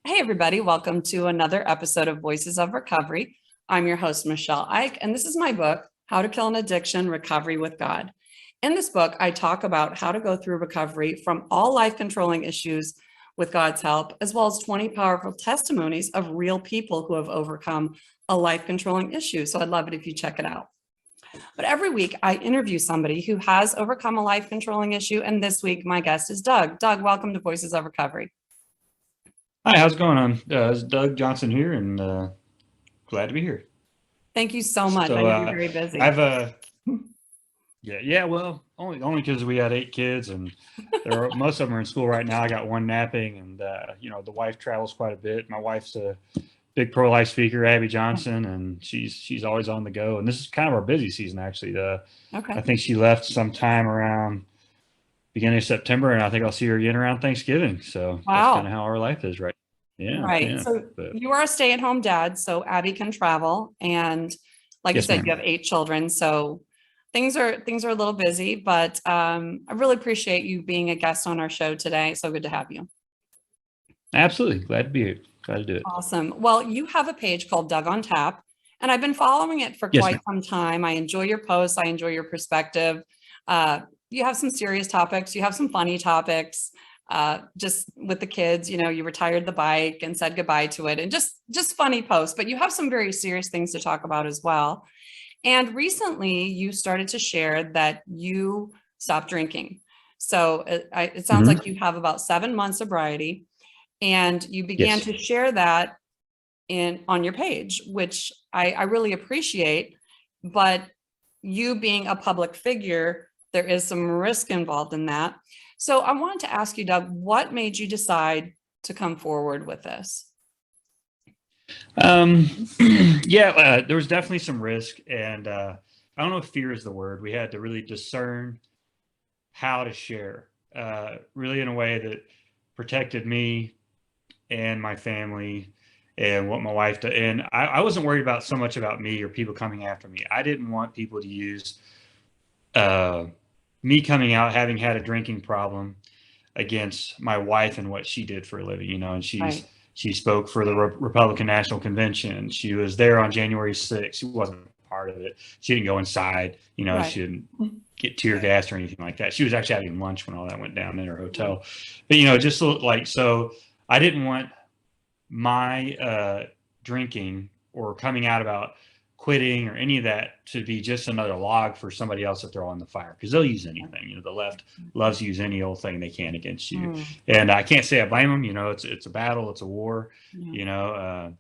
Hey, everybody, welcome to another episode of Voices of Recovery. I'm your host, Michele Eich, and this is my book, How to Kill an Addiction, Recovery with God. In this book, I talk about how to go through recovery from all life-controlling issues with God's help, as well as 20 powerful testimonies of real people who have overcome a life-controlling issue. So I'd love it if you check it out. But every week, I interview somebody who has overcome a life-controlling issue, and this week, my guest is Doug. Doug, welcome to Voices of Recovery. Hi, how's it going on? It's Doug Johnson here, and glad to be here. Thank you so much. I So know you're very busy. I've yeah, well, only because we had 8 kids, and most of them are in school right now. I got one napping, and the wife travels quite a bit. My wife's a big pro-life speaker, Abby Johnson, and she's always on the go. And this is kind of our busy season, actually. I Okay. think she left sometime around beginning of September, and I think I'll see her again around Thanksgiving. So that's kind Wow. of how our life is right. Yeah, Right. yeah. So But you are a stay-at-home dad, so Abby can travel. And like you yes, said, you ma'am. have 8 children. So things are a little busy, but I really appreciate you being a guest on our show today. So good to have you. Absolutely. Glad to be here. Glad to do it. Awesome. Well, you have a page called Doug on Tap, and I've been following it for Yes, quite ma'am. some time. I enjoy your posts. I enjoy your perspective. Uh, you have some serious topics. You have some funny topics. Just with the kids, you retired the bike and said goodbye to it, and just funny posts. But you have some very serious things to talk about as well. And recently, you started to share that you stopped drinking. So it sounds Hmm. like you have about 7 months sobriety, and you began Yes. to share that on your page, which I really appreciate. But you being a public figure, there is some risk involved in that. So I wanted to ask you, Doug, what made you decide to come forward with this? Um, yeah, there was definitely some risk, and I don't know if fear is the word. We had to really discern how to share, really in a way that protected me and my family and what my wife did. And I wasn't worried about so much about me or people coming after me. I didn't want people to use uh, me coming out having had a drinking problem against my wife and what she did for a living, and Right, she spoke for the Republican National Convention. She was there on January 6th. She wasn't part of it. She didn't go inside, right. she didn't get tear gassed or anything like that. She was actually having lunch when all that went down in her hotel. But just like so I didn't want my drinking or coming out about quitting or any of that to be just another log for somebody else to throw on the fire, because they'll use anything. The left loves to use any old thing they can against you, Mm, and I can't say I blame them. It's a battle, it's a war. yeah. You know,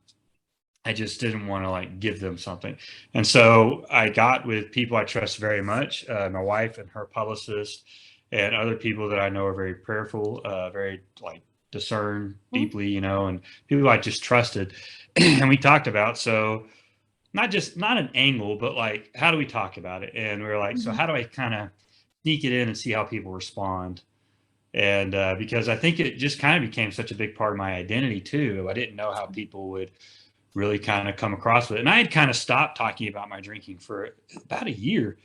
I just didn't want to like give them something, and so I got with people I trust very much, my wife and her publicist, and other people that I know are very prayerful, very like discern Mm, deeply, and people I just trusted, and we talked about not an angle, but like how do we talk about it, and we were like, so mhm. how do I kind of sneak it in and see how people respond, and because I think it just kind of became such a big part of my identity too. I didn't know how people would really kind of come across with it. And I had kind of stopped talking about my drinking for about a year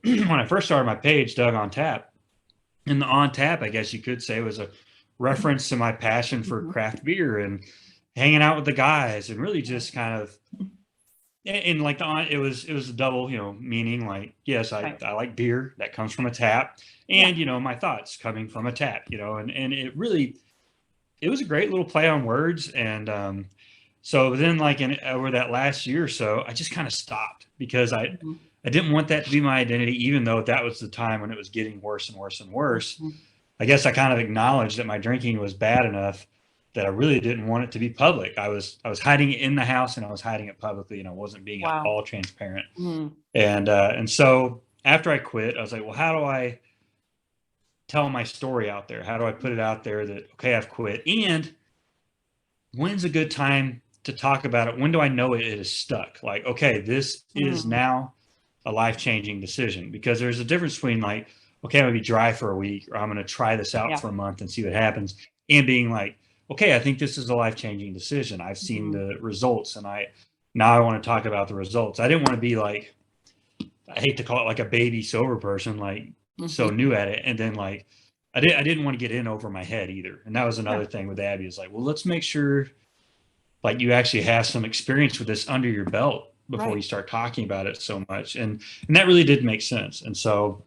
when I first started my page, Doug on Tap. And the on tap, I guess you could say, was a reference to my passion for Mhm. craft beer and hanging out with the guys and really just kind of and like the on it was a double meaning, like yes, Right. I like beer that comes from a tap, Yeah. and my thoughts coming from a tap, and it was a great little play on words. And so then, like over that last year or so, I just kind of stopped because Mhm. I didn't want that to be my identity, even though that was the time when it was getting worse and worse and worse. Mhm. I guess I kind of acknowledged that my drinking was bad enough that I really didn't want it to be public. I was hiding it in the house, and I was hiding it publicly, and I wasn't being at Wow. all transparent. Mm, And so after I quit, I was like, well, how do I tell my story out there? How do I put it out there that okay, I've quit, and when's a good time to talk about it? When do I know it is stuck? Like, okay, this is mm. now a life changing decision, because there's a difference between like, okay, I'm gonna be dry for a week, or I'm gonna try this out Yeah. for a month and see what happens, and being like, okay, I think this is a life changing decision. I've seen Mhm. the results, and I want to talk about the results. I didn't want to be like, I hate to call it like a baby sober person, like so Mhm. new at it, and then I didn't want to get in over my head either. And that was another Sure. thing with Abby, is like, well, let's make sure like you actually have some experience with this under your belt before Right. you start talking about it so much. And that really did make sense. And so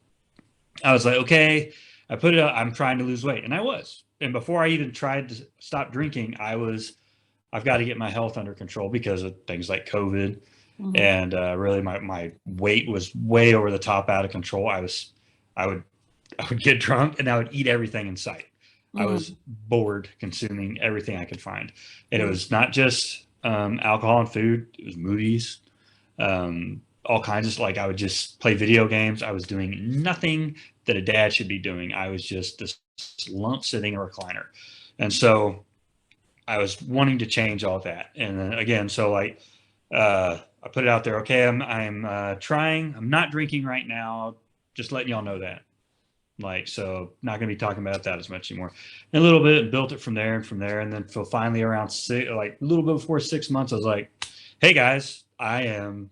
I was like, okay, I put it out, I'm trying to lose weight. And I was. And before I even tried to stop drinking, I've got to get my health under control because of things like COVID. Mhm. And really my weight was way over the top, out of control. I would, I would get drunk and I would eat everything in sight. I was Mm. bored consuming everything I could find. And it Mm. was not just alcohol and food, it was movies, all kinds of, like, I would just play video games. I was doing nothing that a dad should be doing. I was just this lump sitting in a recliner. And so I was wanting to change all that. And then again, so like, I put it out there. Okay, I'm trying. I'm not drinking right now. Just letting y'all know that. Like, so not going to be talking about that as much anymore. And a little bit built it from there and from there. And then so finally around like a little bit before 6 months, I was like, hey guys, I am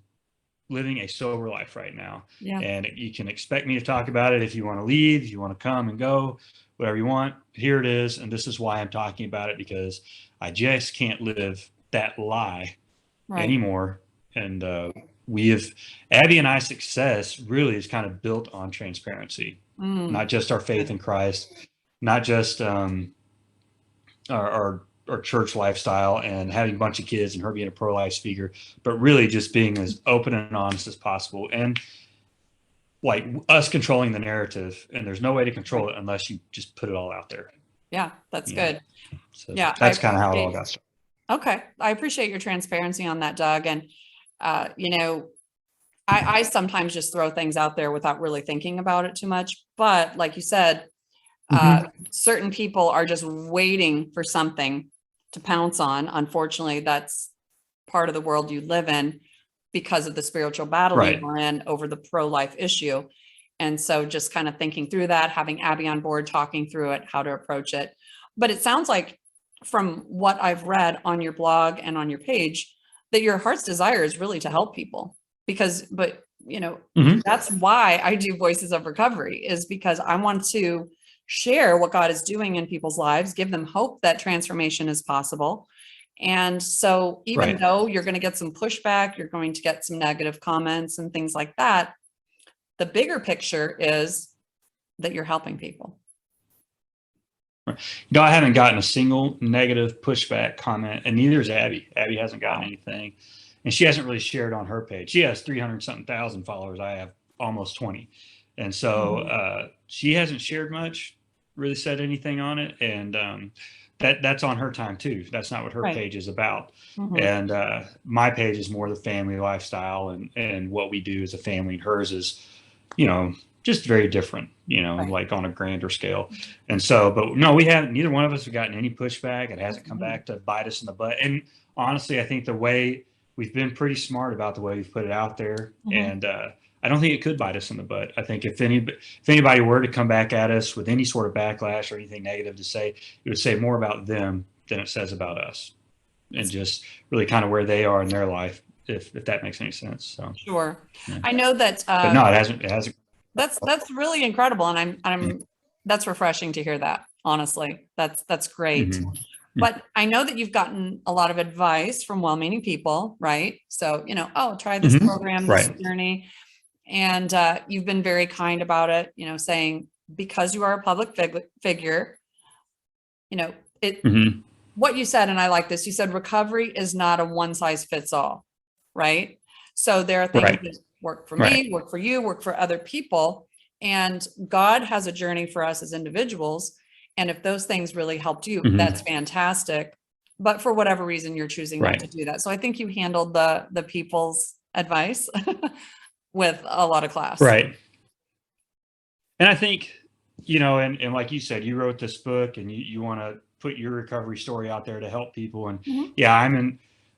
living a sober life right now. Yeah. And you can expect me to talk about it if you want to leave, if you want to come and go, whatever you want. Here it is. And this is why I'm talking about it, because I just can't live that lie Right. anymore. And we have, Abby and I's success really is kind of built on transparency, Mm. not just our faith in Christ, not just our church lifestyle and having a bunch of kids and her being a pro-life speaker, but really just being as open and honest as possible. And like us controlling the narrative, and there's no way to control Right. it unless you just put it all out there. Yeah, that's You know? good. So Yeah, I that's kind of how it all appreciate. got started. Okay, I appreciate your transparency on that, Doug. And you know, I sometimes just throw things out there without really thinking about it too much. But like you said, Mm-hmm. certain people are just waiting for something to pounce on. Unfortunately, that's part of the world you live in because of the spiritual battle you Right. were in over the pro-life issue. And so just kind of thinking through that, having Abby on board, talking through it, how to approach it. But it sounds like from what I've read on your blog and on your page, that your heart's desire is really to help people but Mm-hmm. that's why I do Voices of Recovery, is because I want to share what God is doing in people's lives, give them hope that transformation is possible. And so even Right. though you're going to get some pushback, you're going to get some negative comments and things like that, the bigger picture is that you're helping people. I haven't gotten a single negative pushback comment, and neither has Abby. Abby hasn't gotten anything, and she hasn't really shared on her page. She has 300 something thousand followers. I have almost 20, and so she hasn't shared much, really said anything on it, and that's on her time too. That's not what her Right. page is about. Mhm. And my page is more the family lifestyle and what we do as a family. And hers is, just very different, Right. like on a grander scale. And so, but no, neither one of us have gotten any pushback. It hasn't come back to bite us in the butt. And honestly, I think we've been pretty smart about the way we've put it out there. Mhm. And I don't think it could bite us in the butt. I think if anybody were to come back at us with any sort of backlash or anything negative to say, it would say more about them than it says about us, and just really kind of where they are in their life, if that makes any sense. So Sure. yeah. I know that But no, it hasn't. that's really incredible. And I'm that's refreshing to hear that. Honestly, that's great. Mm-hmm. But I know that you've gotten a lot of advice from well-meaning people, right? So, try this Mm-hmm. program, this Right. journey. And you've been very kind about it, saying, because you are a public figure, Mm-hmm. what you said, and I like this, you said recovery is not a one size fits all, right? So there are things Right. that work for Right. me, work for you, work for other people. And God has a journey for us as individuals. And if those things really helped you, Mm-hmm. that's fantastic. But for whatever reason, you're choosing not to do that. So I think you handled the people's advice with a lot of class. Right. And I think, and like you said, you wrote this book and you want to put your recovery story out there to help people. And Mhm. yeah,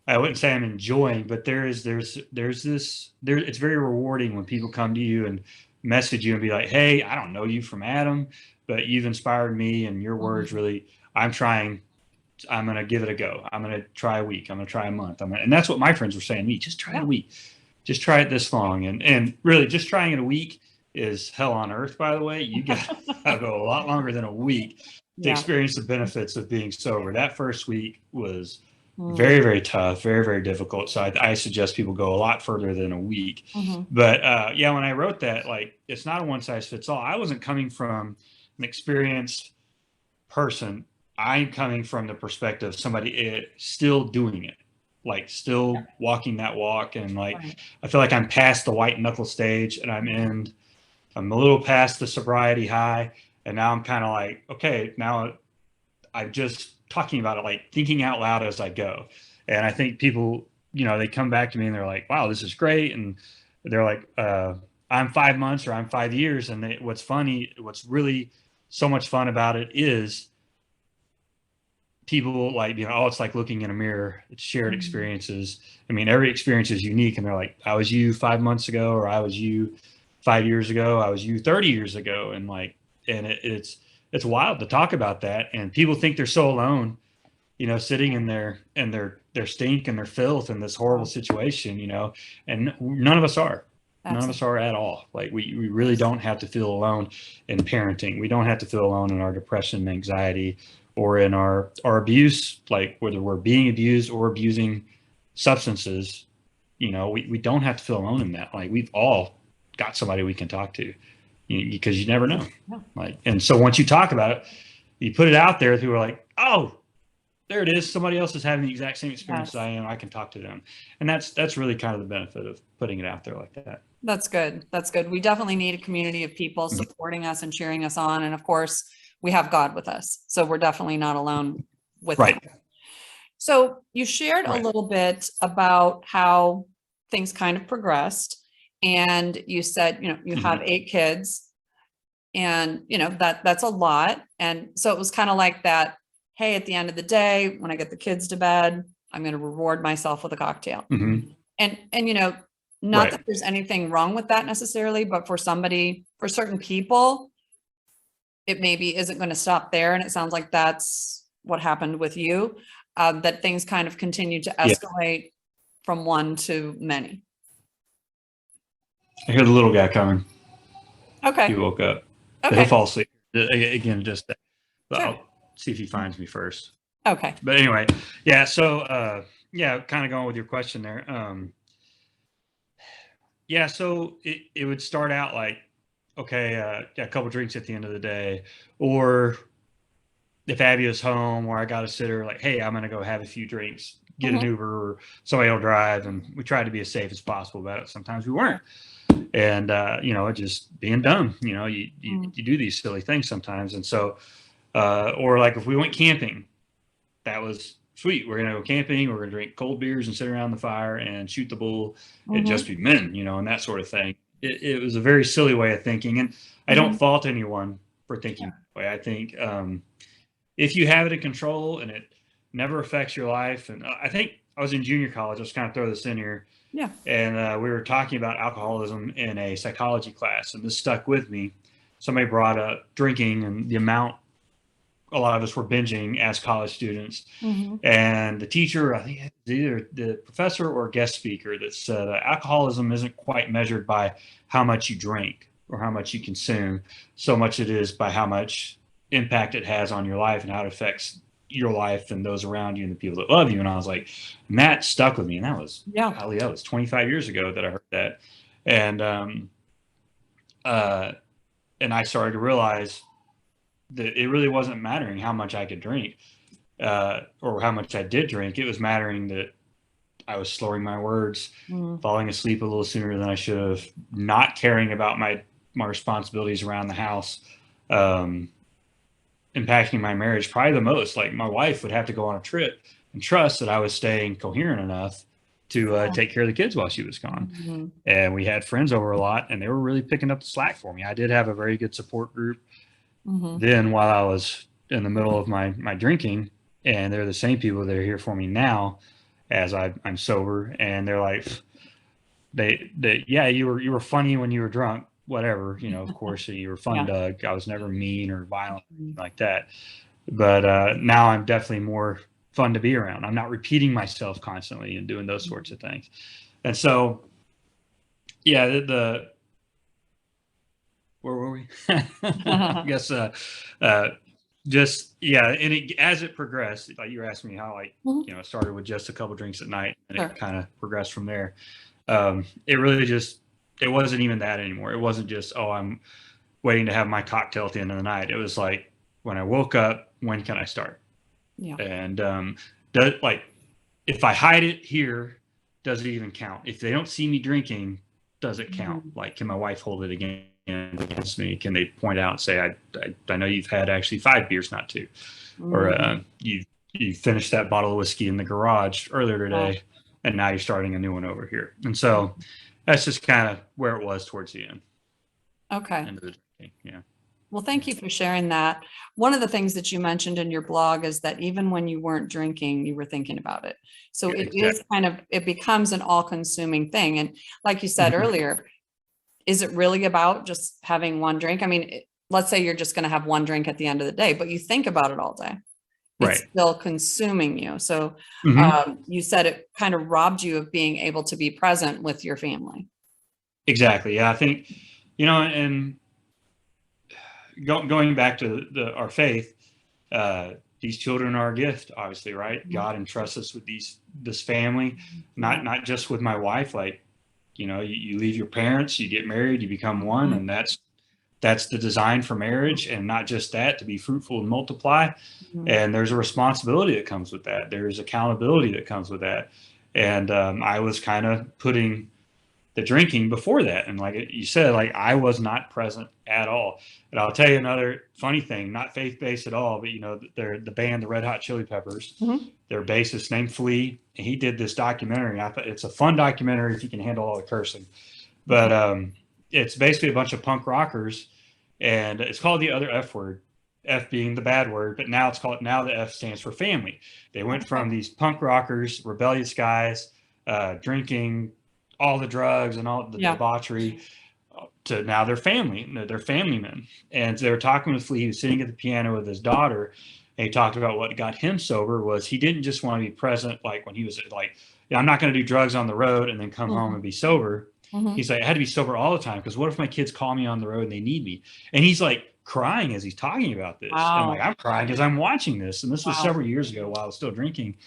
I wouldn't say I'm enjoying, but it's very rewarding when people come to you and message you and be like, hey, I don't know you from Adam, but you've inspired me, and your words really, I'm going to give it a go. I'm going to try a week. I'm going to try a month. And that's what my friends were saying to me. Just try it a week. Just try it this long. And really just trying it a week is hell on earth, by the way. You got to go a lot longer than a week to experience the benefits of being sober. That first week was Very, very tough, very, very difficult. So I suggest people go a lot further than a week. Mm-hmm. But yeah, when I wrote that, like, it's not a one size fits all. I wasn't coming from an experienced person. I'm coming from the perspective of somebody still doing it, like still walking that walk. And like, Right. I feel like I'm past the white knuckle stage and I'm a little past the sobriety high. And now I'm kind of like, okay, now I'm just talking about it, like thinking out loud as I go. And I think people, they come back to me and they're like, wow, this is great. And they're like, I'm 5 months or I'm 5 years. And what's really so much fun about it is people like, oh, it's like looking in a mirror. It's shared experiences. I mean, every experience is unique. And they're like, I was you 5 months ago, or I was you 5 years ago. I was you 30 years ago. And like, and it's wild to talk about that. And people think they're so alone, sitting in their stink and their filth in this horrible situation, and none of us are. None of us are at all. Like we really don't have to feel alone in parenting. We don't have to feel alone in our depression and anxiety or in our abuse, like whether we're being abused or abusing substances. We don't have to feel alone in that. Like we've all got somebody we can talk to, because you never know. Like, and so once you talk about it, you put it out there, people are like, oh, there it is. Somebody else is having the exact same experience as I am. I can talk to them. And that's really kind of the benefit of putting it out there like that. That's good. That's good. We definitely need a community of people supporting us and cheering us on. And of course, we have God with us. So we're definitely not alone with him. So you shared a little bit about how things kind of progressed. And you said, you have 8 kids and, that's a lot. And so it was kind of like that, hey, at the end of the day, when I get the kids to bed, I'm going to reward myself with a cocktail. And not that there's anything wrong with that necessarily, but for certain people, it maybe isn't going to stop there. And it sounds like that's what happened with you, that things kind of continue to escalate from one to many. I hear the little guy coming. Okay. He woke up. Okay. But he'll fall asleep. Again, just that. But Sure. I'll see if he finds me first. Okay. But anyway, yeah. So, kind of going with your question there. So it would start out like, okay, a couple drinks at the end of the day, or if Abby was home or I got a sitter, like, hey, I'm going to go have a few drinks, get an Uber or somebody will drive. And we tried to be as safe as possible about it. Sometimes we weren't. And, just being dumb, you do these silly things sometimes. And so, or like if we went camping, that was sweet. We're going to go camping. We're going to drink cold beers and sit around the fire and shoot the bull and just be men, and that sort of thing. It was a very silly way of thinking. And I don't fault anyone for thinking that way. I think if you have it in control and it never affects your life. And I think I was in junior college. I'll just kind of throw this in here. Yeah. And we were talking about alcoholism in a psychology class. And this stuck with me. Somebody brought up drinking and the amount a lot of us were binging as college students. And the teacher, I think it was either the professor or guest speaker, that said alcoholism isn't quite measured by how much you drink or how much you consume, so much it is by how much impact it has on your life and how it affects your life and those around you and the people that love you. And I was like, and that stuck with me. And that was, golly, that was 25 years ago that I heard that. And I started to realize that it really wasn't mattering how much I could drink or how much I did drink. It was mattering that I was slurring my words, falling asleep a little sooner than I should have, not caring about my responsibilities around the house, impacting my marriage probably the most. Like my wife would have to go on a trip and trust that I was staying coherent enough to take care of the kids while she was gone. And we had friends over a lot and they were really picking up the slack for me. I did have a very good support group then while I was in the middle of my drinking, and they're the same people that are here for me now as I'm sober. And they're like, you were funny when you were drunk, whatever, of course you were fun, Doug. I was never mean or violent like that. But now I'm definitely more fun to be around. I'm not repeating myself constantly and doing those sorts of things. And so, where were we? I guess, just, yeah. And as it progressed, like you were asking me how, like, Mhm. it started with just a couple drinks at night and Sure. it kind of progressed from there. It really just, it wasn't even that anymore. It wasn't just, oh, I'm waiting to have my cocktail at the end of the night. It was like, when I woke up, when can I start? Yeah. And like, if I hide it here, does it even count? If they don't see me drinking, does it count? Mhm. Like, can my wife hold it against me? Can they point out and say, I know you've had actually 5 beers, not 2, or Mhm. you finished that bottle of whiskey in the garage earlier Yeah. today, and now you're starting a new one over here. And so that's just kind of where it was towards the end. Okay. End of the drinking. Yeah. Well, thank you for sharing that. One of the things that you mentioned in your blog is that even when you weren't drinking, you were thinking about it. So Yeah, it is exactly. kind of, it becomes an all-consuming thing. And like you said Mhm. earlier, is it really about just having one drink? I mean, let's say you're just going to have one drink at the end of the day, but you think about it all day. It's Right. still consuming you. So Hmm. you said it kind of robbed you of being able to be present with your family. Exactly. Yeah, I think, and going back to our faith, uh, these children are a gift, obviously, right? Mhm. God entrusts us with this family, Yeah. not just with my wife. Like, you leave your parents, you get married, you become one, Mhm. and that's the design for marriage. And not just that, to be fruitful and multiply. Mhm. And there's a responsibility that comes with that. There's accountability that comes with that. And I was kind of putting the drinking before that. And like you said, like, I was not present at all. And I'll tell you another funny thing, not faith based at all, but they're the band, the Red Hot Chili Peppers, Mhm. their bassist named Flea, and he did this documentary. I thought it's a fun documentary if you can handle all the cursing, Okay. but it's basically a bunch of punk rockers, and it's called The Other F Word. F being the bad word, but now the F stands for family. They went Okay. from these punk rockers, rebellious guys, drinking all the drugs and all the Yeah. debauchery, to now they're family. They're family men. And they were talking with Flea. He was sitting at the piano with his daughter, and he talked about what got him sober was he didn't just want to be present, like when he was like, yeah, I'm not going to do drugs on the road and then come home Mhm. and be sober. Mhm. He's like, I had to be sober all the time because what if my kids call me on the road and they need me? And he's like crying as he's talking about this. And like, Wow. I'm crying because I'm watching this. And this was Wow. several years ago while I was still drinking.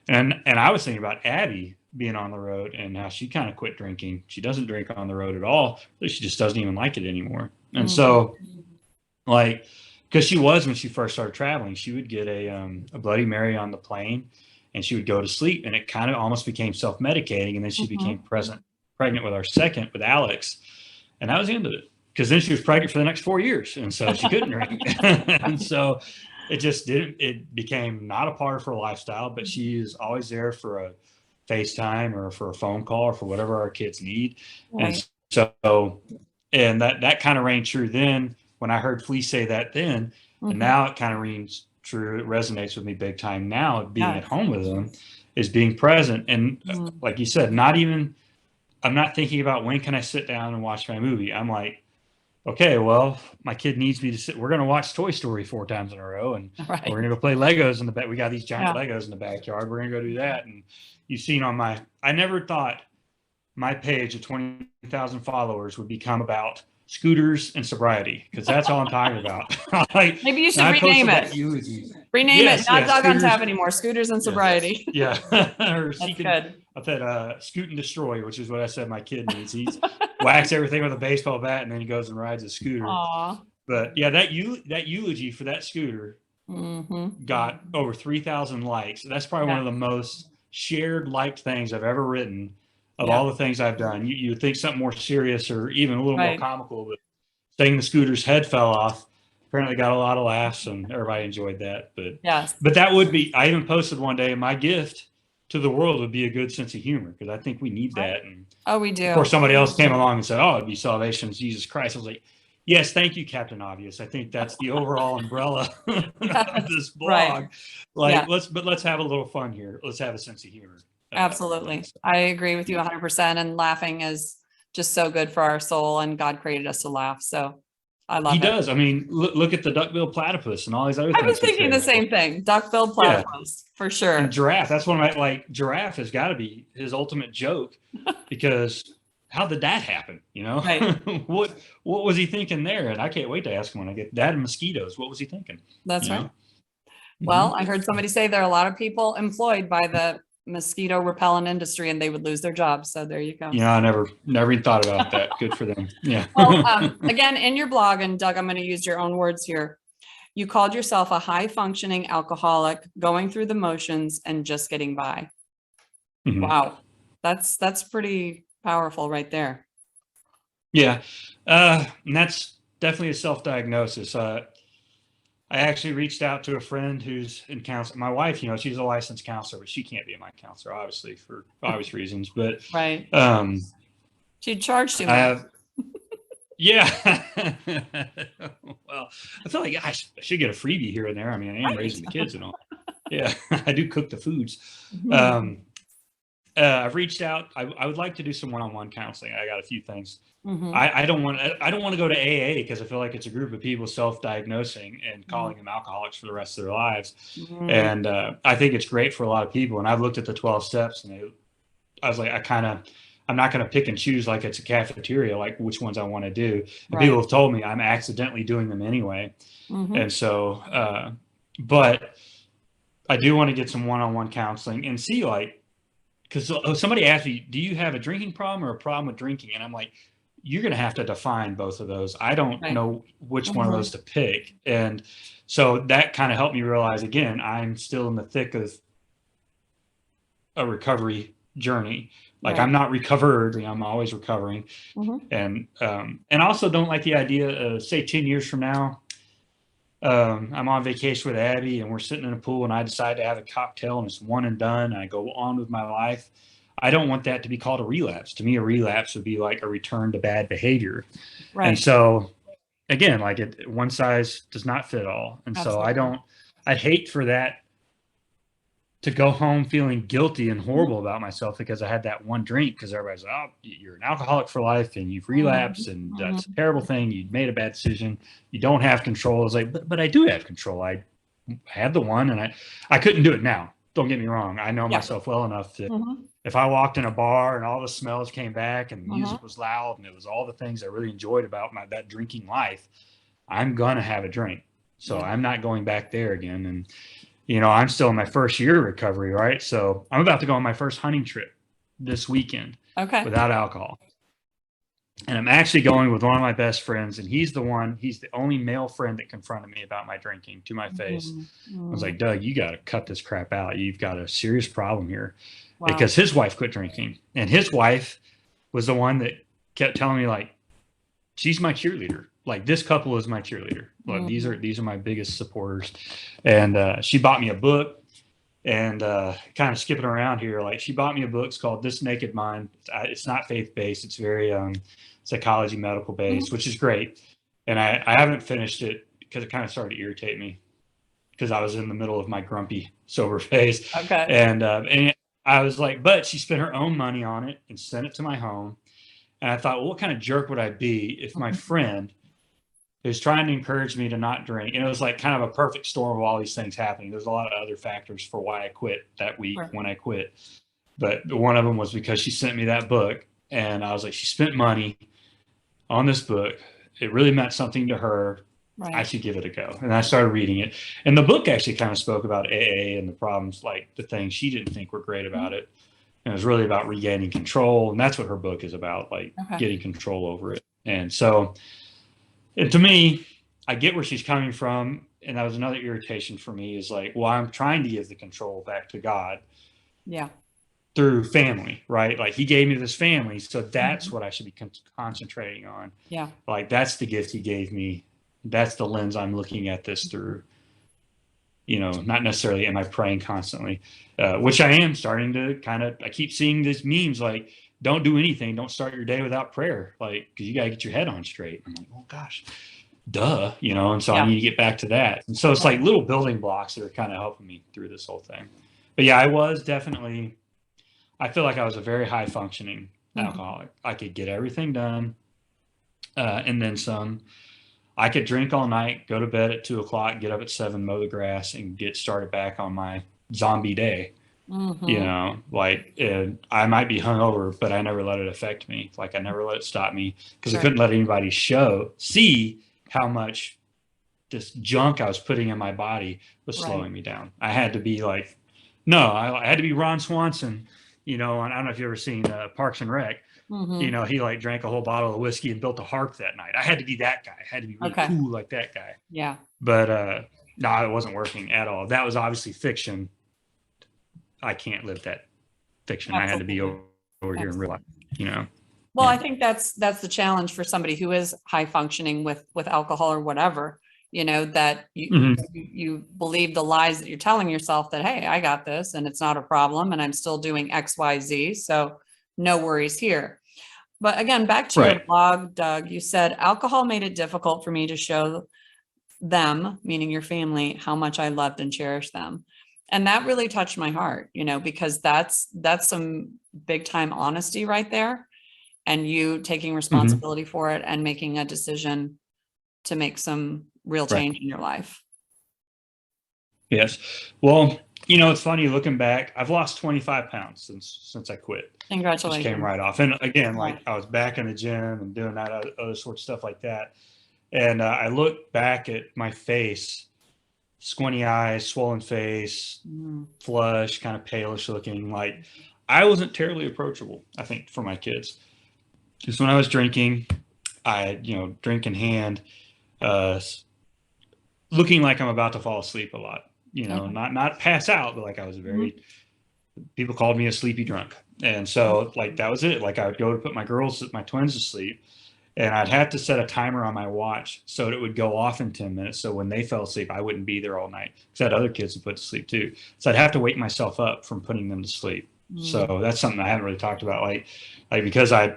And I was thinking about Abby being on the road and how she kind of quit drinking. She doesn't drink on the road at all. She just doesn't even like it anymore. And Mhm. so, like, because she was, when she first started traveling, she would get a Bloody Mary on the plane, and she would go to sleep, and it kind of almost became self-medicating. And then she became Mhm. pregnant with our second, with Alex, and that was the end of it. Because then she was pregnant for the next 4 years, and so she couldn't drink. And so it just didn't. It became not a part of her lifestyle. But she is always there for a FaceTime or for a phone call or for whatever our kids need. And Right. so, and that kind of rang true then when I heard Flea say that then, and Mhm. now it kind of rings true. It resonates with me big time now. Being at Yes. home with them is being present, and Mhm. like you said, not even. I'm not thinking about when can I sit down and watch my movie. I'm like, okay, well, my kid needs me to sit. We're going to watch Toy Story 4 times in a row, and we're Right. going to go play Legos in the back. We got these giant Yeah. Legos in the backyard. We're going to go do that. And you've seen I never thought my page of 20,000 followers would become about scooters and sobriety, because that's all I'm talking about. Like, Maybe you and should I rename posted it. that eulogy. Rename it, Yes, not yes, Dog on scooters. Tap anymore. Scooters and Yeah, sobriety. yeah. Or That's seeking. good. I said, scoot and destroy, which is what I said my kid needs. He's whacks everything with a baseball bat, and then he goes and rides a scooter. Aw. But yeah, that eulogy for that scooter Mhm. got over 3,000 likes. That's probably one Yeah. of the most shared, liked things I've ever written of Yeah. all the things I've done. You would think something more serious or even a little more Right. comical, but saying the scooter's head fell off apparently got a lot of laughs, and everybody enjoyed that. But Yes. but that would be. I even posted one day, my gift to the world would be a good sense of humor, because I think we need Right. that. And Oh, we of course, do. somebody else came along and said, "Oh, it'd be salvation, Jesus Christ." I was like, "Yes, thank you, Captain Obvious. I think that's the overall umbrella of Yes. this Right. blog. Like, Yeah. let's have a little fun here. Let's have a sense of humor with Absolutely. things." I agree with you 100%. And laughing is just so good for our soul. And God created us to laugh. So I He love it. does. I mean, look at the duck-billed platypus and all these other I was things he's thinking the famous for. same thing. Duck-billed Yeah, platypus for and sure. giraffe. That's one of my, like, giraffe has got to be his ultimate joke, because how did that happen? Right. What was he thinking there? And I can't wait to ask him when I get that and mosquitoes. What was he thinking? That's You right. know? Well, Mhm. I heard somebody say there are a lot of people employed by the mosquito repellent industry and they would lose their jobs. So there you go. I never even thought about that. Good for them. Yeah. Well, again, in your blog, and Doug, I'm going to use your own words here. You called yourself a high functioning alcoholic, going through the motions and just getting by. Mhm. Wow. That's pretty powerful right there. Yeah. And that's definitely a self-diagnosis. I actually reached out to a friend who's in counseling. My wife, she's a licensed counselor, but she can't be my counselor, obviously, for obvious reasons. But Right. um, She charged too I much. have, yeah. Well, I feel like I should get a freebie here and there. I mean, I am Right. raising the kids and all. Yeah, I do cook the foods. Mhm. Um, I've reached out. I would like to do some one-on-one counseling. I got a few things. Mhm. I don't want to go to AA because I feel like it's a group of people self-diagnosing and Mhm. calling them alcoholics for the rest of their lives. Mhm. And I think it's great for a lot of people. And I've looked at the 12 steps, and I was like, I'm not going to pick and choose like it's a cafeteria, like which ones I want to do. And people Right. have told me I'm accidentally doing them anyway. Mhm. And so, but I do want to get some one-on-one counseling and see, like, because somebody asked me, do you have a drinking problem or a problem with drinking? And I'm like, you're going to have to define both of those. I don't Right. know which one of Mhm. those to pick. And so that kind of helped me realize, again, I'm still in the thick of a recovery journey. Like, Right. I'm not recovered, I'm always recovering. Mhm. And also don't like the idea of, say, 10 years from now, I'm on vacation with Abby and we're sitting in a pool and I decide to have a cocktail and it's one and done and I go on with my life. I don't want that to be called a relapse. To me, a relapse would be like a return to bad behavior. And Right. so, again, like, one size does not fit all. And so Absolutely. I'd hate for that to go home feeling guilty and Mhm. horrible about myself because I had that one drink, because everybody's like, oh, you're an alcoholic for life and you've relapsed Mhm. and that's a Mhm. terrible thing. You made a bad decision. You don't have control. I was like, but I do have control. I had the one and I couldn't do it now. Don't get me wrong. I know Yeah. myself well enough to, Mhm. if I walked in a bar and all the smells came back and the Mhm. music was loud and it was all the things I really enjoyed about that drinking life, I'm going to have a drink. So Yeah. I'm not going back there again. And I'm still in my first year of recovery, right? So I'm about to go on my first hunting trip this weekend Okay. without alcohol. And I'm actually going with one of my best friends, and he's the only male friend that confronted me about my drinking to my face. Mhm. I was Mhm. like, Doug, you got to cut this crap out. You've got a serious problem here. Wow. Because his wife quit drinking, and his wife was the one that kept telling me, like, she's my cheerleader. Like, this couple is my cheerleader. Like, these Mhm. are my biggest supporters. And she bought me a book. And kind of skipping around here, like, she bought me a book. It's called This Naked Mind. It's not faith based. It's very psychology, medical based, Mhm. which is great. And I haven't finished it because it kind of started to irritate me because I was in the middle of my grumpy sober phase. Okay. And I was like, but she spent her own money on it and sent it to my home. And I thought, well, what kind of jerk would I be if my Mhm. friend who's trying to encourage me to not drink. And it was like kind of a perfect storm of all these things happening. There's a lot of other factors for why I quit that week Sure. when I quit. But one of them was because she sent me that book. And I was like, she spent money on this book. It really meant something to her. I Right. should give it a go. And I started reading it. And the book actually kind of spoke about AA and the problems, like the things she didn't think were great about Mhm. it. And it was really about regaining control. And that's what her book is about, like Okay. getting control over it. And so, and to me, I get where she's coming from. And that was another irritation for me, is like, well, I'm trying to give the control back to God Yeah. through family, right? Like, he gave me this family. So that's Mhm. what I should be concentrating on. Yeah. Like, that's the gift he gave me. That's the lens I'm looking at this through. Not necessarily am I praying constantly, which I am starting to I keep seeing these memes like, don't do anything. Don't start your day without prayer. Like, because you got to get your head on straight. I'm like, oh gosh, duh, and so I Yeah. need to get back to that. And so it's like little building blocks that are kind of helping me through this whole thing. But yeah, I feel like I was a very high functioning Mhm. alcoholic. I could get everything done, and then some. I could drink all night, go to bed at 2 o'clock, get up at 7, mow the grass, and get started back on my zombie day. you Mm-hmm. know, like, and I might be hungover, but I never let it affect me. Like I never let it stop me because I Right. couldn't let anybody see how much this junk I was putting in my body was Right. slowing me down. I had to be like, no, I had to be Ron Swanson, you know, and I don't know if you've ever seen Parks and Rec. You Mm-hmm. know, he like drank a whole bottle of whiskey and built a harp that night. I had to be that guy. I had to be really Okay. cool like that guy. Yeah. But no, it wasn't working at all. That was obviously fiction. I can't live that fiction. I had to be Absolutely. over here in real life, Absolutely. you know. Well, Yeah. I think that's the challenge for somebody who is high functioning with alcohol or whatever, that Mm-hmm. you believe the lies that you're telling yourself that, hey, I got this and it's not a problem and I'm still doing XYZ. So no worries here. But again, back to your Right. blog, Doug, you said alcohol made it difficult for me to show them, meaning your family, how much I loved and cherished them. And that really touched my heart, because that's some big time honesty right there, and you taking Mm-hmm. responsibility for it and making a decision to make some real Right. change in your life. Yes. Well, you know, it's funny looking back. I've lost 25 pounds since I quit. Just came Congratulations. right off. And again, Yeah. like I was back in the gym and doing that other sort of stuff like that. And I look back at my face, squinty eyes, swollen face, Mm, flush, kind of palish looking. Like I wasn't terribly approachable, I think, for my kids. Because when I was drinking, I, you know, drink in hand, uh, looking like I'm about to fall asleep a lot. You know, okay. not pass out, but like I was Mhm. very. People called me a sleepy drunk, and so like that was it. Like I would go to put my twins to sleep, and I'd have to set a timer on my watch so that it would go off in 10 minutes. So when they fell asleep, I wouldn't be there all night because I had other kids to put to sleep too. So I'd have to wake myself up from putting them to sleep. Mm, So that's something I haven't really talked about. Like because I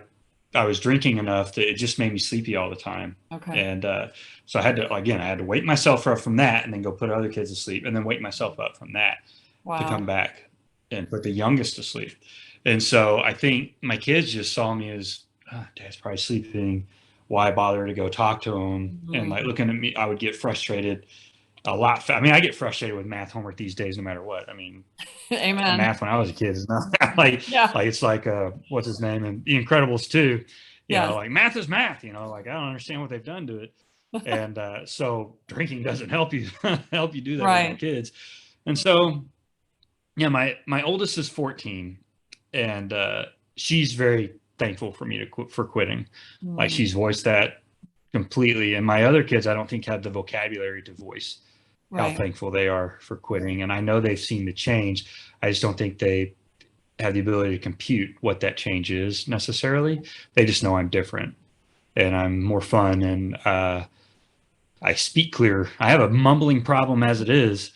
was drinking enough that it just made me sleepy all the time. okay. And so I had to wake myself up from that and then go put other kids to sleep and then wake myself up from that to Wow. come back and put the youngest to sleep. And so I think my kids just saw me as, oh, Dad's probably sleeping. Why bother to go talk to him? And like Mhm. looking at me, I would get frustrated a lot. I mean, I get frustrated with math homework these days, no matter what. I mean, Amen. math when I was a kid is not Yeah. like it's like what's his name in The Incredibles too. You know, Yes. like math is math. You know, like I don't understand what they've done to it. And so drinking doesn't help you help you do that with my Right. kids. And so yeah, my oldest is 14, and she's very thankful for me for quitting. Like Mm, she's voiced that completely. And my other kids, I don't think have the vocabulary to voice how right. thankful they are for quitting. And I know they've seen the change. I just don't think they have the ability to compute what that change is necessarily. They just know I'm different and I'm more fun and I speak clear. I have a mumbling problem as it is.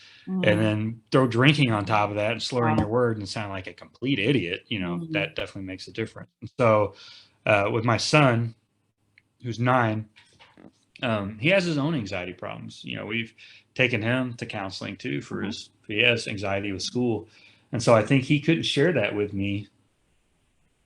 And Mm, then throw drinking on top of that and slurring your wow. words and sound like a complete idiot, you know, Mm, that definitely makes a difference. And so with my son, who's 9, he has his own anxiety problems. You know, we've taken him to counseling too for mhm. he has anxiety with school. And so I think he couldn't share that with me.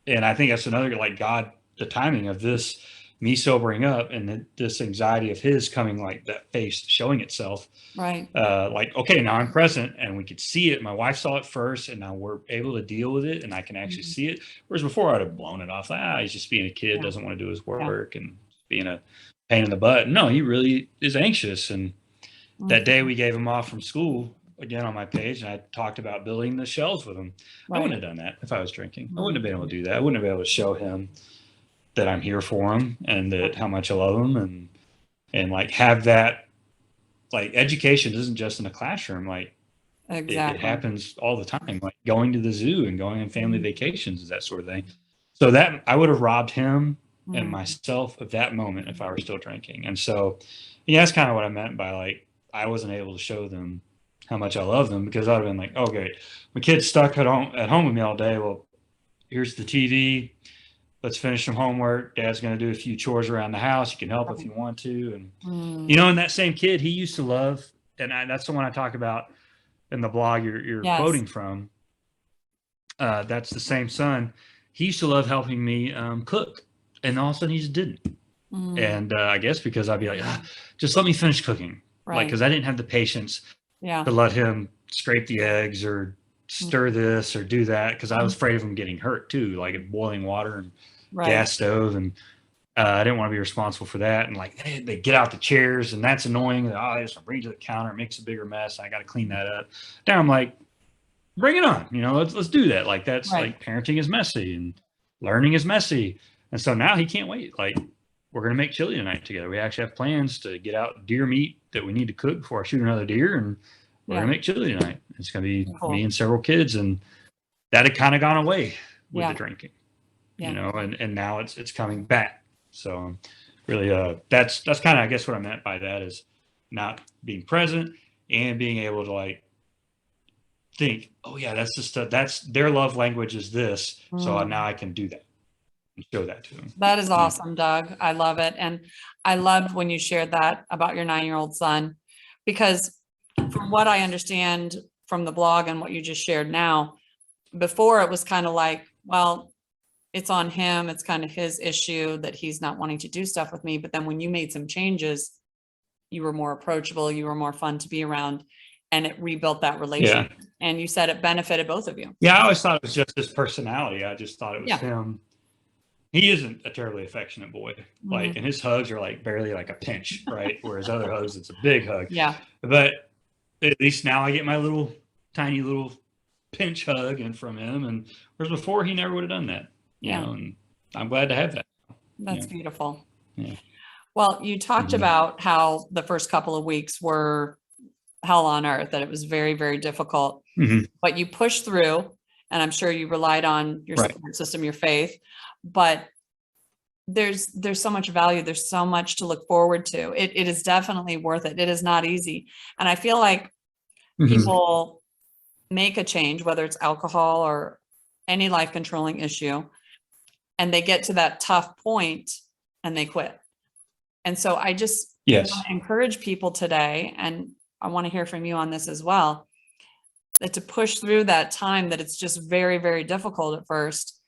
And I think that's another like God, the timing of this, me sobering up and this anxiety of his coming like that face showing itself. Right. Like, okay, now I'm present and we could see it. My wife saw it first and now we're able to deal with it and I can actually Mhm. see it. Whereas before I'd have blown it off. He's just being a kid, Yeah. doesn't want to do his Yeah. work and being a pain in the butt. No, he really is anxious. And that day Mhm. we gave him off from school, again on my page, and I talked about building the shelves with him. I Right. wouldn't have done that if I was drinking. I wouldn't have been able Mhm. to do that. I wouldn't have been able to show him that I'm here for him and that how much I love him and like have that like education isn't just in a classroom. Like it Exactly. happens all the time, like going to the zoo and going on family Mhm. vacations, that sort of thing. So that I would have robbed him and Mhm. myself of that moment if I were still drinking. And so, yeah, that's kind of what I meant by like, I wasn't able to show them how much I love them because I'd have been like, oh, great. My kid's stuck at home with me all day. Well, here's the TV. Let's finish some homework. Dad's going to do a few chores around the house. You can help if Right. you want to. And, you Mm. know, and that same kid, he used to love, and that's the one I talk about in the blog you're Yes. quoting from, that's the same son. He used to love helping me cook, and all of a sudden he just didn't. Mm. And I guess because I'd be like, just let me finish cooking, like Right. because I didn't have the patience Yeah. to let him scrape the eggs or stir this or do that, because I was afraid of them getting hurt too, like in boiling water and Right. gas stove, and I didn't want to be responsible for that. And like they get out the chairs, and that's annoying. Oh, they just bring it to the counter, it makes a bigger mess. I got to clean that up. Now I'm like, bring it on. Let's do that. Like that's Right. like parenting is messy and learning is messy. And so now he can't wait. Like we're gonna make chili tonight together. We actually have plans to get out deer meat that we need to cook before I shoot another deer, and we're gonna make chili tonight. It's gonna be me and several kids, and that had kind of gone away with the drinking, and now it's coming back. So really, that's kind of, I guess, what I meant by that is not being present and being able to like think, oh yeah, that's the stuff, that's their love language is this. So now I can do that and show that to them. That is awesome, Doug. I love it. And I loved when you shared that about your 9-year-old son, because from what I understand from the blog and what you just shared now, before it was kind of like, well, it's on him. It's kind of his issue that he's not wanting to do stuff with me. But then when you made some changes, you were more approachable, you were more fun to be around, and it rebuilt that relationship. Yeah. And you said it benefited both of you. Yeah, I always thought it was just his personality. I just thought it was him. He isn't a terribly affectionate boy. Like, and his hugs are like barely like a pinch, right? Whereas other hugs, it's a big hug. Yeah. But at least now I get my little tiny little pinch hug and from him. And whereas before he never would have done that. You know, and I'm glad to have that. That's beautiful. Yeah. Well, you talked about how the first couple of weeks were hell on earth, that it was very, very difficult, but you pushed through, and I'm sure you relied on your support system, your faith, but there's so much value. There's so much to look forward to. It is definitely worth it. It is not easy. And I feel like people make a change, whether it's alcohol or any life controlling issue, and they get to that tough point and they quit. And so I just want to encourage people today, and I want to hear from you on this as well, that to push through that time, that it's just very, very difficult at first,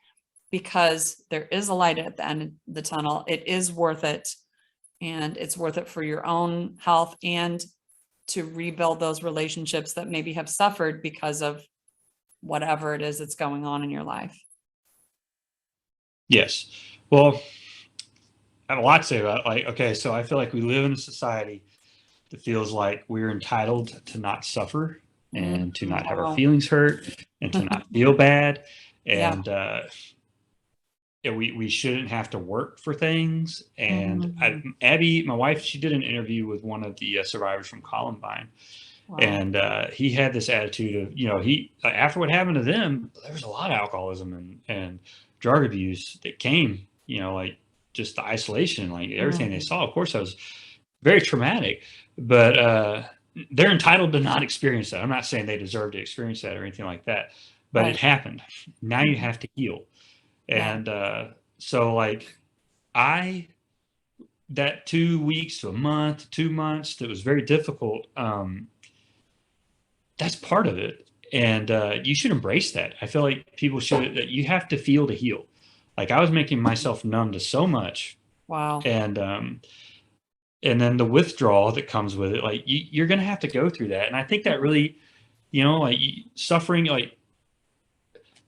because there is a light at the end of the tunnel. It is worth it. And it's worth it for your own health and to rebuild those relationships that maybe have suffered because of whatever it is that's going on in your life. Yes. Well, I have a lot to say about it. Like, okay, so I feel like we live in a society that feels like we're entitled to not suffer and to not have our feelings hurt and to not feel bad. And we shouldn't have to work for things. And Abby, my wife, she did an interview with one of the survivors from Columbine. Wow. And he had this attitude of, he, after what happened to them, there was a lot of alcoholism and drug abuse that came, like just the isolation, like everything they saw. Of course, that was very traumatic, but they're entitled to not experience that. I'm not saying they deserve to experience that or anything like that, but it happened. Now you have to heal. And so like that 2 weeks to a month, 2 months, that was very difficult. That's part of it. And you should embrace that. I feel like people should, that you have to feel to heal. Like I was making myself numb to so much. Wow. And then the withdrawal that comes with it, like you're going to have to go through that. And I think that really, like suffering, like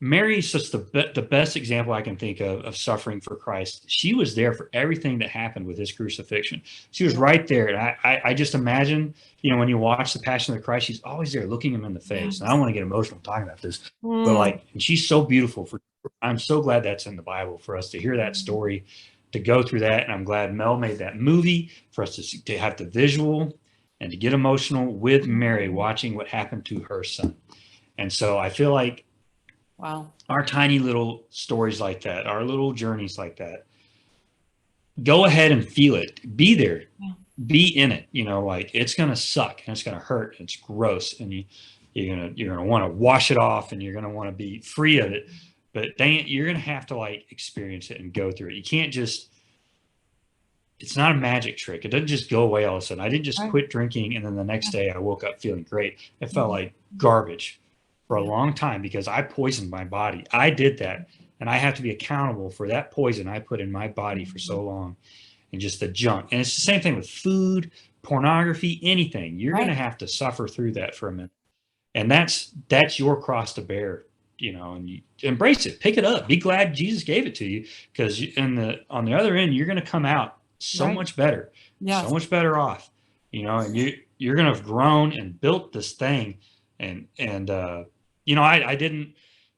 Mary's just the best example I can think of suffering for Christ. She was there for everything that happened with his crucifixion. She was right there. And I just imagine, when you watch the Passion of the Christ, she's always there looking him in the face. And I don't want to get emotional talking about this, but like, and she's so beautiful. I'm so glad that's in the Bible for us to hear that story, to go through that. And I'm glad Mel made that movie for us to have the visual and to get emotional with Mary watching what happened to her son. And so I feel like, wow, our tiny little stories like that, our little journeys like that, go ahead and feel it. Be there, be in it. Like it's gonna suck and it's gonna hurt and it's gross, and you're gonna want to wash it off and you're gonna want to be free of it. But dang it, you're gonna have to like experience it and go through it. You can't just. It's not a magic trick. It doesn't just go away all of a sudden. I didn't just quit drinking and then the next day I woke up feeling great. It felt like garbage for a long time because I poisoned my body. I did that, and I have to be accountable for that poison I put in my body for so long, and just the junk. And it's the same thing with food, pornography, anything. You're going to have to suffer through that for a minute. And that's your cross to bear, and you embrace it, pick it up, be glad Jesus gave it to you, because on the other end, you're going to come out so Right. much better, so Yes. much better off, and you're going to have grown and built this thing. And I didn't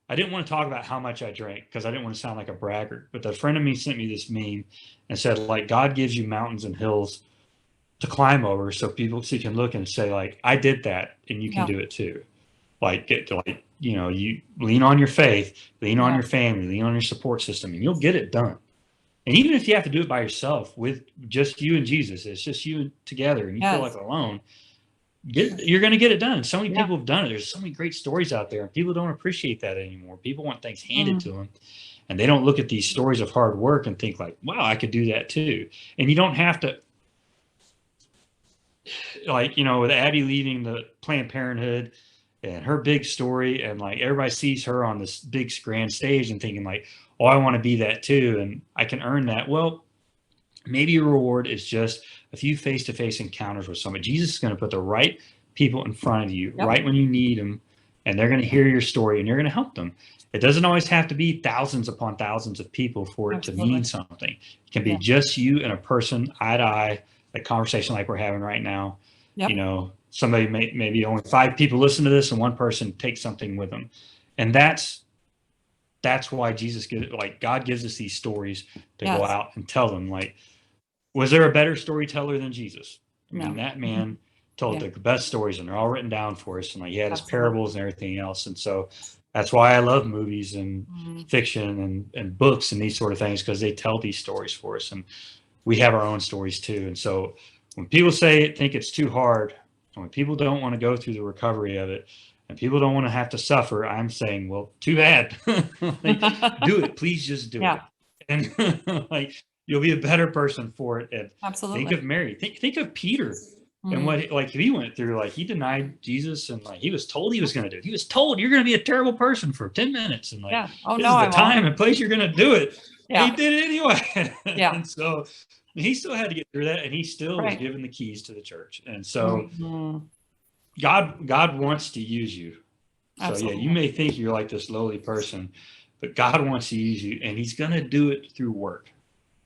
want to talk about how much I drank because I didn't want to sound like a braggart, but a friend of me sent me this meme and said, like, God gives you mountains and hills to climb over so people can look and say, like, I did that and you can Yeah. do it too. Like, you lean on your faith, lean on Yeah. your family, lean on your support system, and you'll get it done. And even if you have to do it by yourself with just you and Jesus, it's just you together and you feel like Yes. alone, you're going to get it done. So many Yeah. people have done it. There's so many great stories out there, and people don't appreciate that anymore. People want things handed to them, and they don't look at these stories of hard work and think, like, wow, I could do that too. And you don't have to, like, with Abby leaving the Planned Parenthood and her big story, and like everybody sees her on this big grand stage and thinking, like, oh, I want to be that too, and I can earn that. Well, maybe your reward is just a few face-to-face encounters with somebody. Jesus is going to put the right people in front of you right when you need them, and they're going to hear your story and you're going to help them. It doesn't always have to be thousands upon thousands of people for it to mean something. It can be just you and a person, eye to eye, a conversation like we're having right now. Somebody maybe only 5 people listen to this and one person takes something with them. And that's why God gives us these stories to go out and tell them. Like, was there a better storyteller than Jesus? I mean, that man told the best stories, and they're all written down for us. And like, he had his parables and everything else. And so that's why I love movies and fiction and books and these sort of things, because they tell these stories for us, and we have our own stories too. And so when people think it's too hard, and when people don't want to go through the recovery of it, and people don't want to have to suffer, I'm saying, well, too bad. Like, do it. Please just do it. And like, you'll be a better person for it. And Absolutely. think of Mary. Think of Peter and what he went through. Like, he denied Jesus, and like, he was told he was going to do it. He was told, you're going to be a terrible person for 10 minutes, and like, this is the time and place you're going to do it. And he did it anyway. And so he still had to get through that, and he still was given the keys to the church. And so God wants to use you. So you may think you're like this lowly person, but God wants to use you, and he's going to do it through work.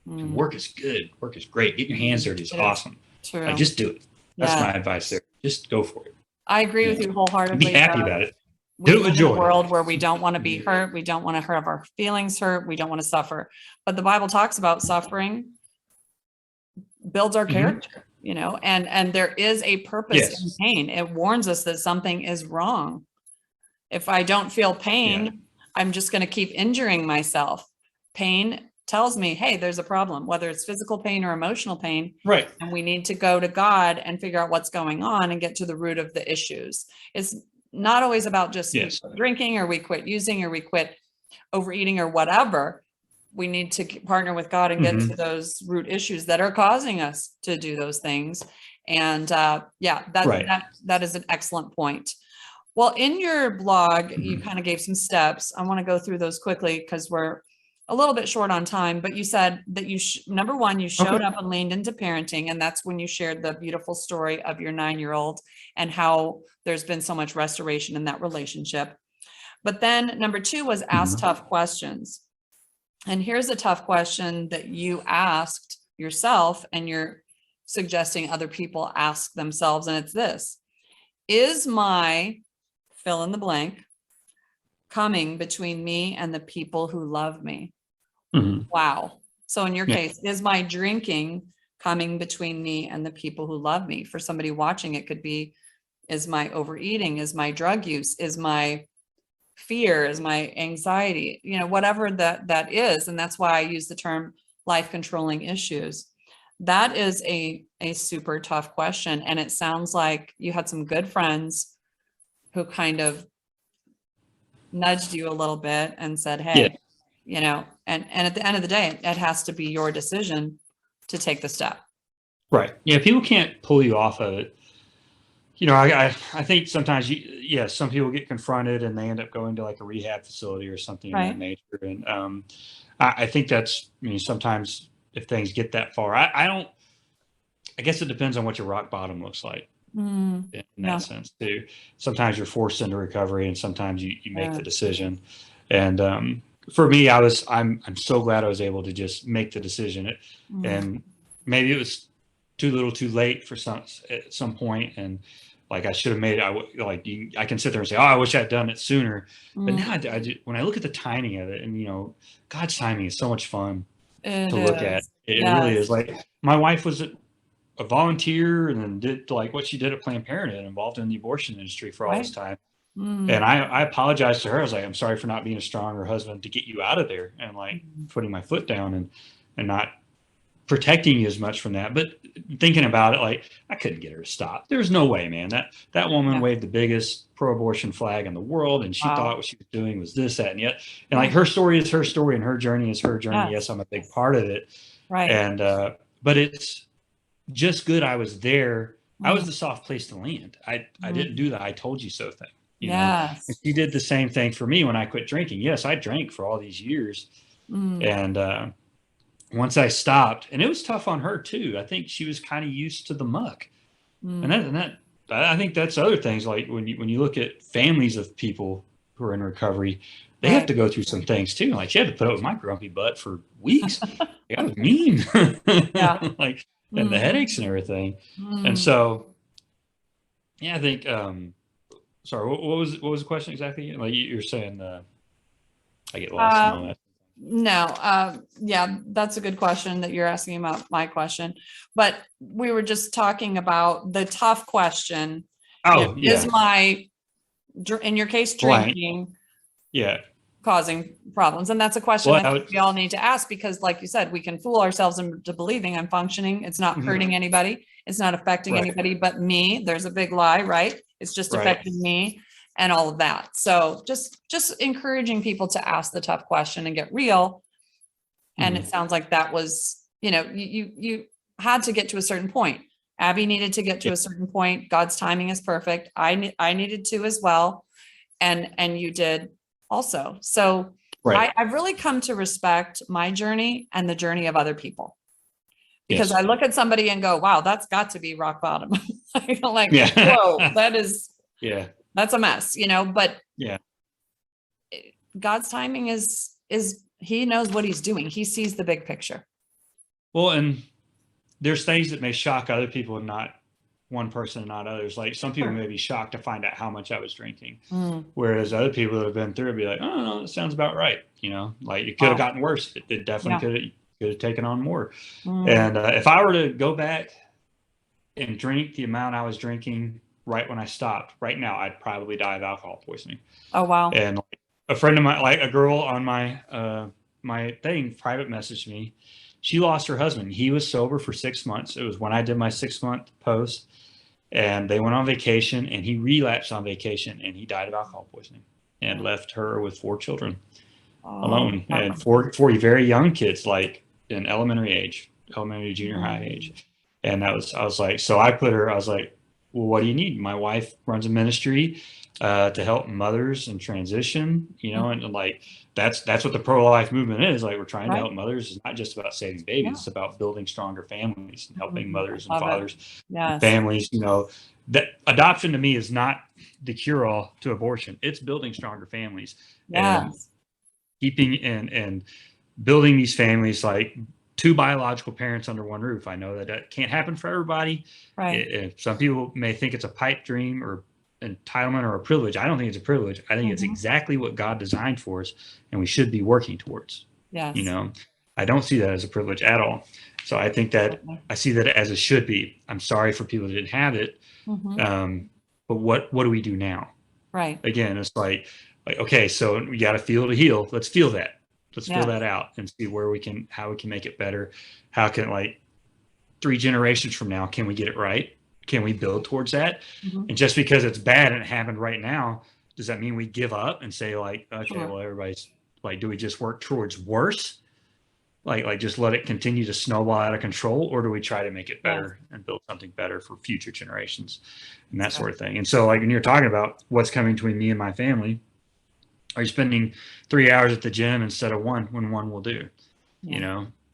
And work is good. Work is great. Getting your hands dirty is awesome. Like, just do it. That's my advice there. Just go for it. I agree with you wholeheartedly. Be happy about it. Do it with joy. In a world where we don't want to be hurt. We don't want to have our feelings hurt. We don't want to suffer. But the Bible talks about suffering builds our character, and there is a purpose in pain. It warns us that something is wrong. If I don't feel pain, I'm just going to keep injuring myself. Pain tells me, hey, there's a problem, whether it's physical pain or emotional pain. Right. And we need to go to God and figure out what's going on and get to the root of the issues. It's not always about just drinking, or we quit using, or we quit overeating, or whatever. We need to partner with God and get to those root issues that are causing us to do those things. And that is an excellent point. Well, in your blog, you kind of gave some steps. I want to go through those quickly because we're a little bit short on time, but you said that number one, you showed up and leaned into parenting. And that's when you shared the beautiful story of your 9-year-old and how there's been so much restoration in that relationship. But then number 2 was ask tough questions. And here's a tough question that you asked yourself, and you're suggesting other people ask themselves. And it's this: is my fill in the blank coming between me and the people who love me? Wow. So in your case, is my drinking coming between me and the people who love me? For somebody watching, it could be, is my overeating, is my drug use, is my fear, is my anxiety, whatever that is. And that's why I use the term life controlling issues. That is a super tough question. And it sounds like you had some good friends who kind of nudged you a little bit and said, hey, and at the end of the day, it has to be your decision to take the step. Right. Yeah. People can't pull you off of it. I think sometimes some people get confronted and they end up going to like a rehab facility or something of that nature. And I think that's, sometimes if things get that far, I guess it depends on what your rock bottom looks like. in Yeah. that sense too. Sometimes you're forced into recovery, and sometimes you make Yeah. the decision. And for me, I'm so glad I was able to just make the decision. And maybe it was too little, too late for at some point, and like I should have made it. I can sit there and say, "Oh, I wish I'd done it sooner." But now when I look at the timing of it, and God's timing is so much fun It to look at. is. It really is. Yes. Like my wife was a volunteer and then did like what she did at Planned Parenthood, involved in the abortion industry for all Right. this time. And I apologized to her. I was like, I'm sorry for not being a stronger husband to get you out of there, and like putting my foot down and not protecting you as much from that. But thinking about it, like I couldn't get her to stop. There's no way, man. That woman Yeah. waved the biggest pro-abortion flag in the world, and she Wow. thought what she was doing was this, that, and yet. And like her story is her story, and her journey is her journey. Yes. Yes, I'm a big part of it. Right. And but it's just good I was there. I was the soft place to land. I didn't do the "I told you so" thing. And Yes. she did the same thing for me when I quit drinking. Yes, I drank for all these years, and once I stopped, and it was tough on her too. I think she was kind of used to the muck, and that I think that's other things. Like when you look at families of people who are in recovery, they have to go through some things too. Like she had to put up with my grumpy butt for weeks. I was mean, Yeah. like, and the headaches and everything. And so, yeah, I think. Sorry, what was the question exactly? Like you're saying, I get lost in all that. No, yeah, that's a good question that you're asking about my question. But we were just talking about the tough question. Oh, Is yeah. in your case, Blank. drinking Yeah. causing problems? And that's a question Well, I think we all need to ask, because like you said, we can fool ourselves into believing I'm functioning. It's not hurting anybody. It's not affecting anybody but me. There's a big lie, right? It's just affecting me and all of that. So just encouraging people to ask the tough question and get real. And it sounds like that was, you had to get to a certain point. Abby needed to get to a certain point. God's timing is perfect. I needed to as well. And you did also. So I've really come to respect my journey and the journey of other people, because I look at somebody and go, wow, that's got to be rock bottom. I'm like, whoa, that's a mess, but God's timing is he knows what he's doing. He sees the big picture. Well, and there's things that may shock other people and not one person and not others. Like some people may be shocked to find out how much I was drinking, whereas other people that have been through it be like, oh no, that sounds about right. Like it could have gotten worse. It definitely could have taken on more. And if I were to go back and drink the amount I was drinking right when I stopped, right now, I'd probably die of alcohol poisoning. Oh, wow. And a friend of mine, like a girl on my my thing, private messaged me. She lost her husband. He was sober for 6 months. It was when I did my 6-month post, and they went on vacation, and he relapsed on vacation, and he died of alcohol poisoning and left her with 4 children alone, and four very young kids, like in elementary, junior high age. And I was like, so I was like, well, what do you need? My wife runs a ministry to help mothers in transition, and like that's what the pro-life movement is. Like we're trying to help mothers. It's not just about saving babies. It's about building stronger families and helping mothers and fathers and families. That adoption to me is not the cure-all to abortion. It's building stronger families and keeping and building these families like 2 biological parents under one roof. I know that can't happen for everybody. Some people may think it's a pipe dream or entitlement or a privilege. I don't think it's a privilege. I think it's exactly what God designed for us, and we should be working towards. I don't see that as a privilege at all. So I think that I see that as it should be. I'm sorry for people that didn't have it. But what do we do now? Again, it's like okay, so we got to feel to heal. Let's feel that. Let's feel that out and see how we can make it better. How can, like 3 generations from now, can we get it right? Can we build towards that? And just because it's bad and it happened right now, does that mean we give up and say like, okay, well, everybody's like, do we just work towards worse? Like just let it continue to snowball out of control, or do we try to make it better and build something better for future generations and that sort of thing? And so like when you're talking about what's coming between me and my family, are you spending 3 hours at the gym instead of 1 when 1 will do?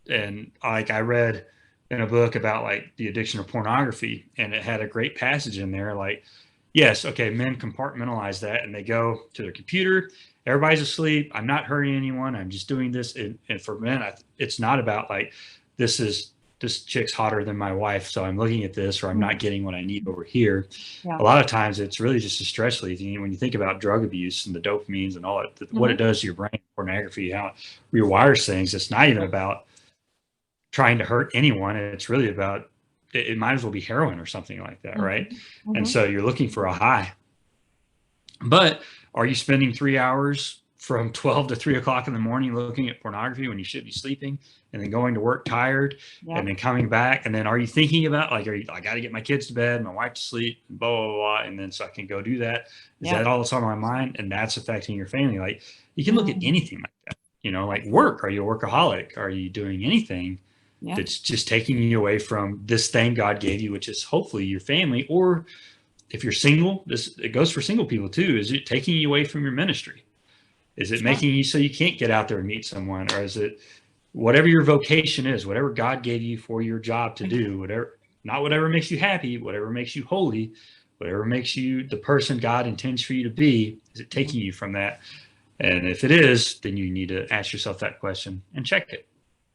And like I read in a book about like the addiction of pornography, and it had a great passage in there like, yes, okay, men compartmentalize that and they go to their computer, everybody's asleep, I'm not hurting anyone, I'm just doing this. And for men, it's not about like, this chick's hotter than my wife, so I'm looking at this, or I'm not getting what I need over here. Yeah. A lot of times it's really just a stress relief. When you think about drug abuse and the dopamines and all that, what it does to your brain, pornography, how it rewires things, it's not even about trying to hurt anyone. It's really about, it might as well be heroin or something like that, right? And so you're looking for a high. But are you spending 3 hours from 12 to 3 o'clock in the morning looking at pornography when you should be sleeping, and then going to work tired, and then coming back? And then are you thinking about like, I got to get my kids to bed, my wife to sleep, blah, blah, blah, and then so I can go do that? Is that all that's on my mind? And that's affecting your family. Like, you can look at anything like that, like work. Are you a workaholic? Are you doing anything that's just taking you away from this thing God gave you, which is hopefully your family? Or if you're single, it goes for single people too. Is it taking you away from your ministry? Is it making you so you can't get out there and meet someone? Or is it whatever your vocation is, whatever God gave you for your job to do, whatever makes you happy, whatever makes you holy, whatever makes you the person God intends for you to be, is it taking you from that? And if it is, then you need to ask yourself that question and check it.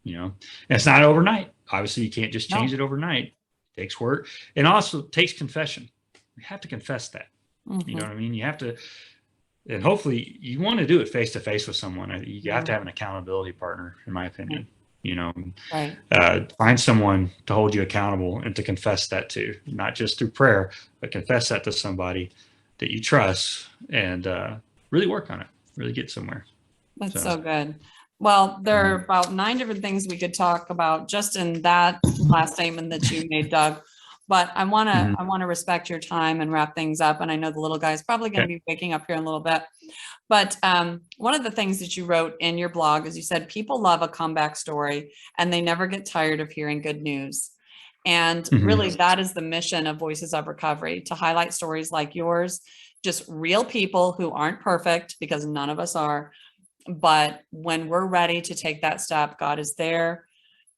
And it's not overnight. Obviously, you can't just change it overnight. It takes work, and also takes confession. You have to confess that. You know what I mean? You have to, and hopefully you want to do it face to face with someone. You have to have an accountability partner, in my opinion. Find someone to hold you accountable and to confess that to, not just through prayer, but confess that to somebody that you trust, and really work on it, really get somewhere. That's so good. Well, there are about 9 different things we could talk about just in that last statement that you made, Doug. But I want to respect your time and wrap things up. And I know the little guy is probably going to be waking up here in a little bit. But one of the things that you wrote in your blog is you said people love a comeback story and they never get tired of hearing good news. And really, that is the mission of Voices of Recovery, to highlight stories like yours, just real people who aren't perfect, because none of us are. But when we're ready to take that step, God is there,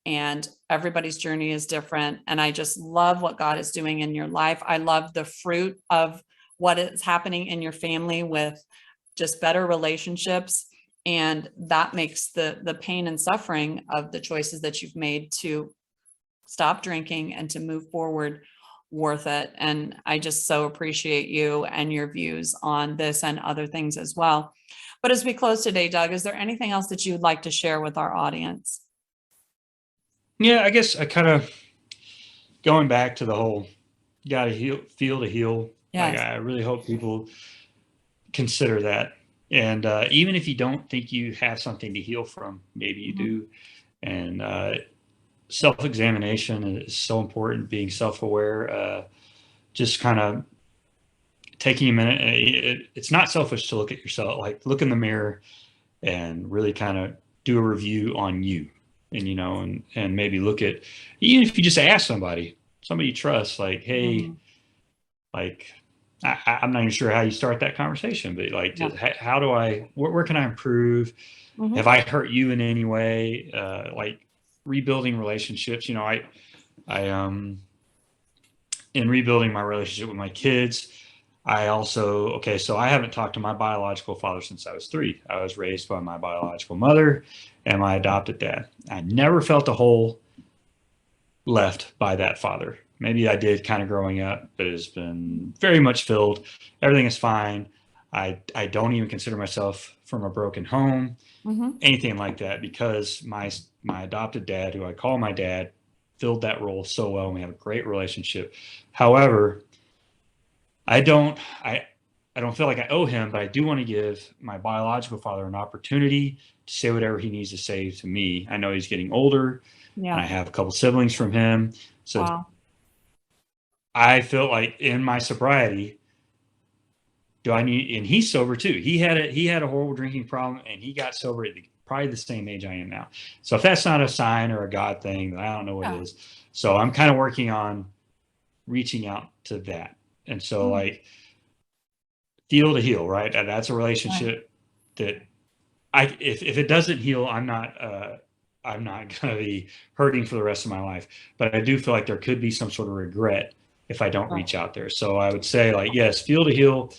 and everybody's journey is different. And I just love what God is doing in your life. I love the fruit of what is happening in your family with just better relationships. And that makes the pain and suffering of the choices that you've made to stop drinking and to move forward worth it. And I just so appreciate you and your views on this and other things as well. But as we close today, Doug, is there anything else that you would like to share with our audience? Yeah, I guess I kind of going back to the whole, you got to feel to heal. Yes. Like, I really hope people consider that. And even if you don't think you have something to heal from, maybe you do. And self-examination is so important, being self-aware, just kind of taking a minute. It's not selfish to look at yourself, like look in the mirror and really kind of do a review on you. And, and maybe look at, even if you just ask somebody you trust, like, hey, like, I'm not even sure how you start that conversation, but like, how do where can I improve? Have I hurt you in any way? Like rebuilding relationships, I in rebuilding my relationship with my kids, I also, so I haven't talked to my biological father since I was 3. I was raised by my biological mother and my adopted dad. I never felt a hole left by that father. Maybe I did kind of growing up, but it's been very much filled. Everything is fine. I don't even consider myself from a broken home, anything like that, because my adopted dad, who I call my dad, filled that role so well, and we have a great relationship. However, I don't feel like I owe him, but I do want to give my biological father an opportunity to say whatever he needs to say to me. I know he's getting older, and I have a couple siblings from him. So I feel like in my sobriety, and he's sober too. He had a horrible drinking problem, and he got sober at probably the same age I am now. So if that's not a sign or a God thing, I don't know what it is. So I'm kind of working on reaching out to that. And so like feel to heal, right? That's a relationship that if it doesn't heal, I'm not I'm not going to be hurting for the rest of my life. But I do feel like there could be some sort of regret if I don't Right. reach out there. So I would say, like, yes, Feel to Heal,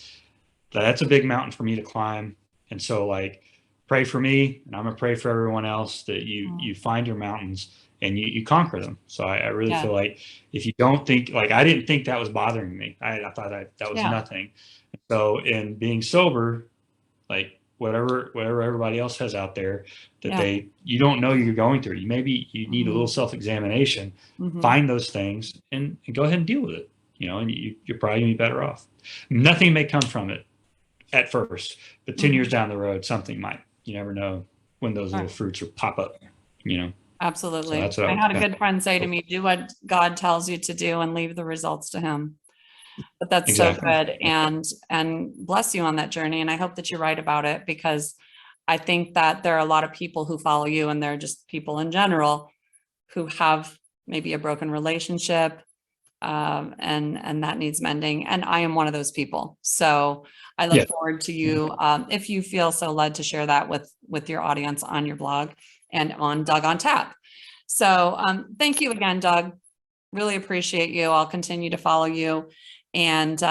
that's a big mountain for me to climb. And so, like, pray for me, and I'm gonna pray for everyone else that you find your mountains and you conquer them. So I really Yeah. feel like if you don't think, like, I didn't think that was bothering me. I thought that was Yeah. nothing. So in being sober, like, whatever everybody else has out there that Yeah. you don't know you're going through, you need a little Mhm. self-examination, Mhm. find those things and go ahead and deal with it, and you're probably gonna be better off. Nothing may come from it at first, but 10 years Mhm. down the road, something might. You never know when those little Right. fruits will pop up, you know? So Absolutely. that's what I I would had a kind good friend say to of, me, do what God tells you to do and leave the results to him. But that's so exactly. good. And bless you on that journey. And I hope that you write about it, because I think that there are a lot of people who follow you, and they're just people in general who have maybe a broken relationship, and that needs mending. And I am one of those people. So I Yeah. look forward to you, if you feel so led, to share that with your audience on your blog and on Doug on Tap. So thank you again, Doug. Really appreciate you. I'll continue to follow you. And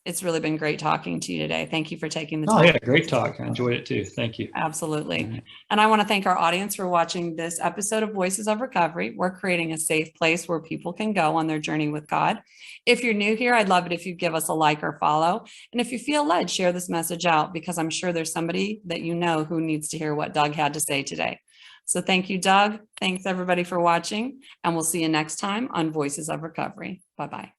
it's really been great talking to you today. Thank you for taking the Oh, time. yeah. Great talk. I enjoyed it too. Thank you. All Absolutely. right. And I want to thank our audience for watching this episode of Voices of Recovery. We're creating a safe place where people can go on their journey with God. If you're new here, I'd love it if you give us a like or follow. And if you feel led, share this message out, because I'm sure there's somebody that you know who needs to hear what Doug had to say today. So thank you, Doug. Thanks everybody for watching, and we'll see you next time on Voices of Recovery. Bye-bye.